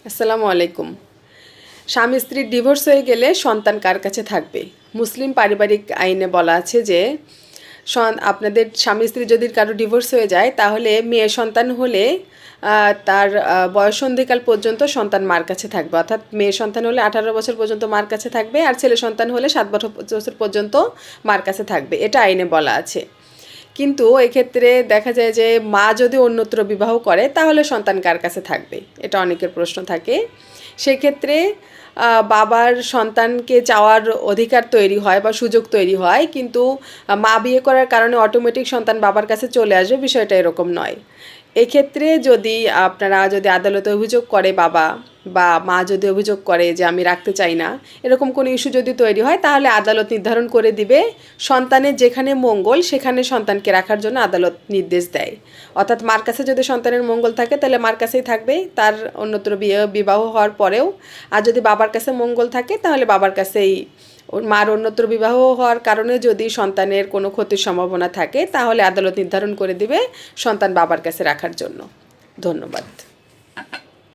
আসসালামু আলাইকুম। স্বামী স্ত্রীর ডিভোর্স হয়ে গেলে সন্তান কার কাছে থাকবে? মুসলিম পারিবারিক আইনে বলা আছে যে আপনাদের স্বামী স্ত্রী যদি কারো ডিভোর্স হয়ে যায় তাহলে মেয়ে সন্তান হলে তার বয়ঃসন্ধিকাল পর্যন্ত সন্তান মার কাছে থাকবে, অর্থাৎ মেয়ে সন্তান হলে 18 বছর পর্যন্ত মার কাছে থাকবে, আর ছেলে সন্তান হলে 7 বছর পর্যন্ত মার কাছে থাকবে, এটা আইনে বলা আছে। কিন্তু এক্ষেত্রে দেখা যায় যে মা যদি অন্যত্র বিবাহ করে তাহলে সন্তান কার কাছে থাকবে, এটা অনেকের প্রশ্ন থাকে। সেক্ষেত্রে বাবার সন্তানকে চাওয়ার অধিকার তৈরি হয় বা সুযোগ তৈরি হয়, কিন্তু মা বিয়ে করার কারণে অটোমেটিক সন্তান বাবার কাছে চলে আসবে, বিষয়টা এরকম নয়। এক্ষেত্রে যদি যদি আদালতে অভিযোগ করে বাবা বা মা যদি অভিযোগ করে যে আমি রাখতে চাই না, এরকম কোনো ইস্যু যদি তৈরি হয় তাহলে আদালত নির্ধারণ করে দিবে সন্তানের যেখানে মঙ্গল সেখানে সন্তানকে রাখার জন্য আদালত নির্দেশ দেয়। অর্থাৎ মার কাছে যদি সন্তানের মঙ্গল থাকে তাহলে মার কাছেই থাকবে তার অন্যত্র বিবাহ হওয়ার পরেও, আর যদি বাবার কাছে মঙ্গল থাকে তাহলে বাবার কাছেই। মার অন্যত্র বিবাহ হওয়ার কারণে যদি সন্তানের কোনো ক্ষতির সম্ভাবনা থাকে তাহলে আদালত নির্ধারণ করে দিবে সন্তান বাবার কাছে রাখার জন্য। ধন্যবাদ।